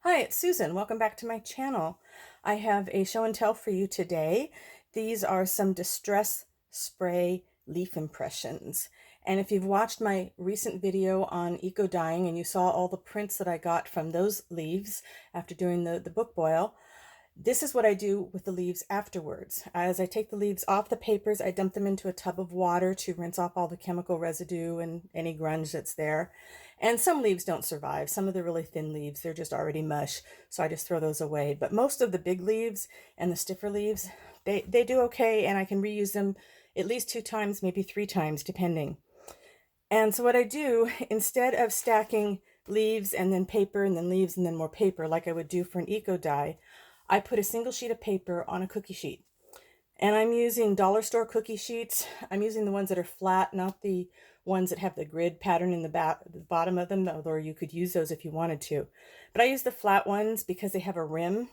Hi, it's Susan. Welcome back to my channel. I have a show and tell for you today. These are some distress spray leaf impressions. And if you've watched my recent video on eco dyeing and you saw all the prints that I got from those leaves after doing the book boil, this is what I do with the leaves afterwards. As I take the leaves off the papers, I dump them into a tub of water to rinse off all the chemical residue and any grunge that's there. And some leaves don't survive. Some of the really thin leaves, they're just already mush, so I just throw those away. But most of the big leaves and the stiffer leaves, they do okay, and I can reuse them at least 2 times, maybe 3 times, depending. And so what I do, instead of stacking leaves and then paper and then leaves and then more paper like I would do for an eco dye, I put a single sheet of paper on a cookie sheet. And I'm using dollar store cookie sheets. I'm using the ones that are flat, not the ones that have the grid pattern in the bottom of them, although you could use those if you wanted to. But I use the flat ones because they have a rim.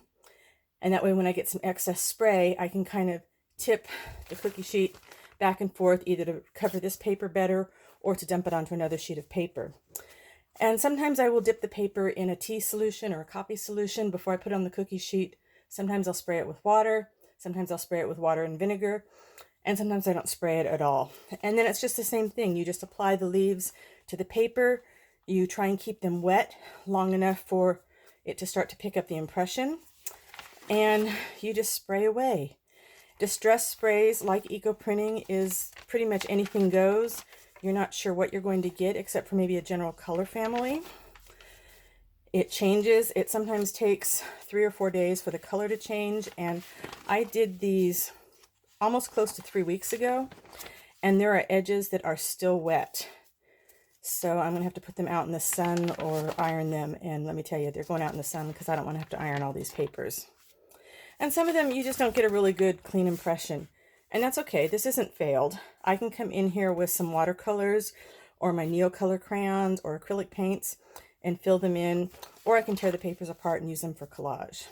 And that way when I get some excess spray, I can kind of tip the cookie sheet back and forth, either to cover this paper better or to dump it onto another sheet of paper. And sometimes I will dip the paper in a tea solution or a coffee solution before I put it on the cookie sheet. Sometimes I'll spray it with water. Sometimes I'll spray it with water and vinegar. And sometimes I don't spray it at all. And then it's just the same thing. You just apply the leaves to the paper. You try and keep them wet long enough for it to start to pick up the impression. And you just spray away. Distress sprays like eco printing is pretty much anything goes. You're not sure what you're going to get except for maybe a general color family. It changes. It sometimes takes 3 or 4 days for the color to change. And I did these almost close to 3 weeks ago. And there are edges that are still wet. So I'm going to have to put them out in the sun or iron them. And let me tell you, they're going out in the sun because I don't want to have to iron all these papers. And some of them you just don't get a really good clean impression. And that's okay. This isn't failed. I can come in here with some watercolors or my Neocolor crayons or acrylic paints and fill them in, or I can tear the papers apart and use them for collage.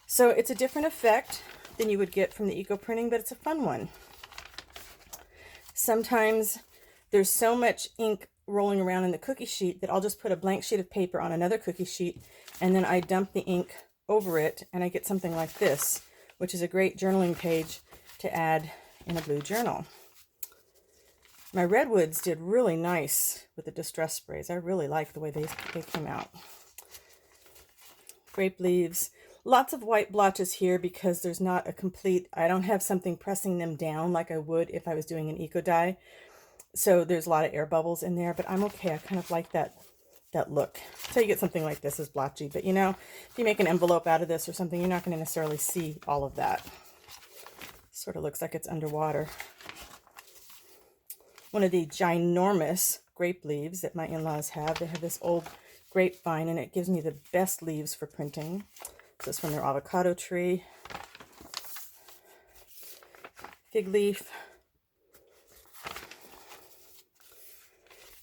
So it's a different effect than you would get from the eco printing, but it's a fun one. Sometimes there's so much ink rolling around in the cookie sheet that I'll just put a blank sheet of paper on another cookie sheet, and then I dump the ink over it, and I get something like this, which is a great journaling page to add in a blue journal. My redwoods did really nice with the distress sprays. I really like the way they came out. Grape leaves. Lots of white blotches here because there's not a complete, I don't have something pressing them down like I would if I was doing an eco dye. So there's a lot of air bubbles in there, but I'm okay. I kind of like that look. So you get something like this is blotchy, but you know, if you make an envelope out of this or something, you're not going to necessarily see all of that. Sort of looks like it's underwater. One of the ginormous grape leaves that my in-laws have. They have this old grapevine, and it gives me the best leaves for printing. This is from their avocado tree. Fig leaf.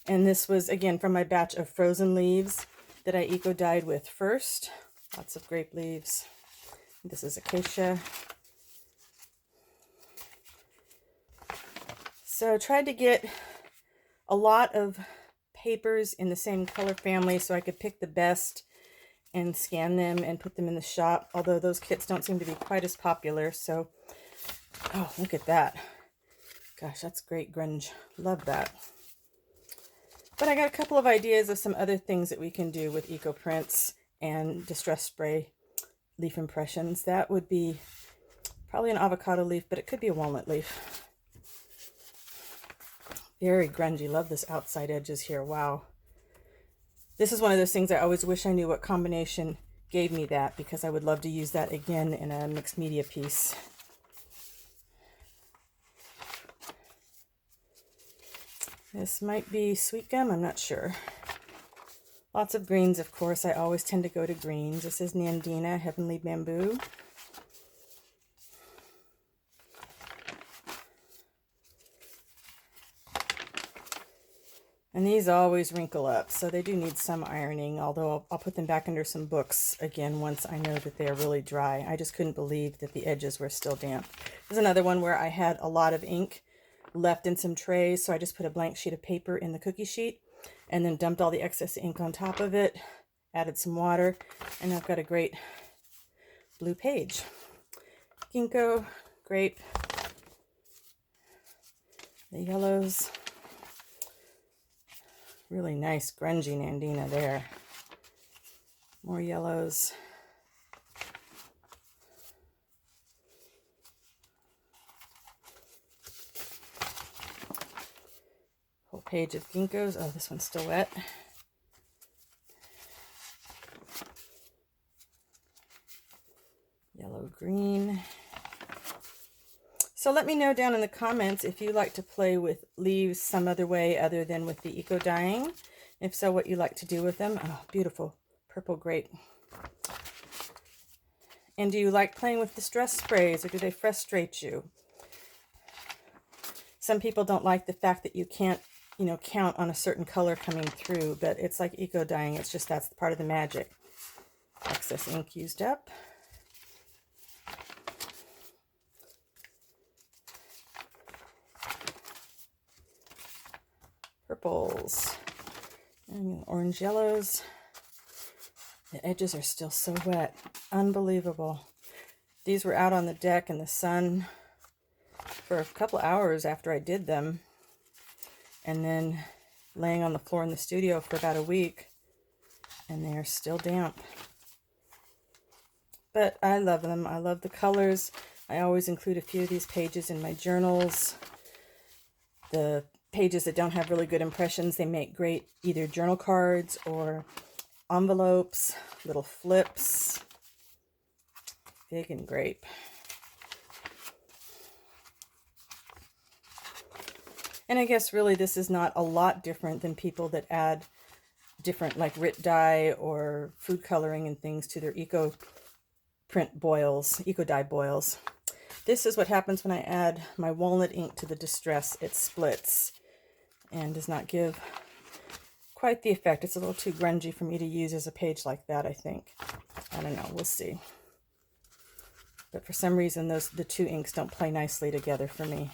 And this was, again, from my batch of frozen leaves that I eco-dyed with first. Lots of grape leaves. This is acacia. So I tried to get a lot of papers in the same color family so I could pick the best and scan them and put them in the shop, although those kits don't seem to be quite as popular. So, oh, look at that. Gosh, that's great grunge. Love that. But I got a couple of ideas of some other things that we can do with eco prints and distress spray leaf impressions. That would be probably an avocado leaf, but it could be a walnut leaf. Very grungy. Love this outside edges here. Wow. This is one of those things I always wish I knew what combination gave me that, because I would love to use that again in a mixed media piece. This might be sweet gum. I'm not sure. Lots of greens, of course. I always tend to go to greens. This is Nandina, Heavenly Bamboo. And these always wrinkle up, so they do need some ironing, although I'll put them back under some books again once I know that they are really dry. I just couldn't believe that the edges were still damp. There's another one where I had a lot of ink left in some trays, so I just put a blank sheet of paper in the cookie sheet and then dumped all the excess ink on top of it, added some water, and I've got a great blue page. Ginkgo, grape, the yellows, really nice grungy Nandina there. More yellows. Whole page of ginkgos. Oh, this one's still wet. Yellow, green. So let me know down in the comments if you like to play with leaves some other way other than with the eco dyeing. If so, what you like to do with them. Oh, beautiful purple grape. And do you like playing with distress sprays, or do they frustrate you? Some people don't like the fact that you can't, count on a certain color coming through, but it's like eco dyeing. It's just that's part of the magic. Excess ink used up. Purples and orange yellows. The edges are still so wet. Unbelievable. These were out on the deck in the sun for a couple hours after I did them, and then laying on the floor in the studio for about a week, and they are still damp. But I love them. I love the colors. I always include a few of these pages in my journals. The pages that don't have really good impressions, they make great either journal cards or envelopes, little flips. Fig and grape. And I guess really this is not a lot different than people that add different like RIT dye or food coloring and things to their eco print boils, eco dye boils. This is what happens when I add my walnut ink to the distress. It splits and does not give quite the effect. It's a little too grungy for me to use as a page like that, I think. I don't know, we'll see. But for some reason, the two inks don't play nicely together for me.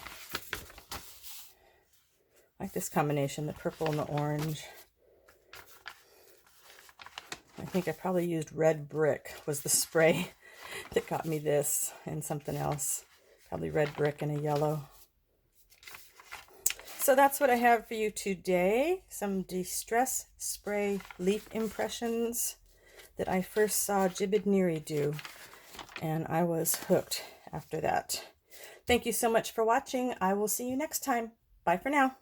I like this combination, the purple and the orange. I think I probably used Red Brick was the spray that got me this, and something else. Probably Red Brick and a yellow. So that's what I have for you today. Some distress spray leaf impressions that I first saw Jibid Neri do, and I was hooked after that. Thank you so much for watching. I will see you next time. Bye for now.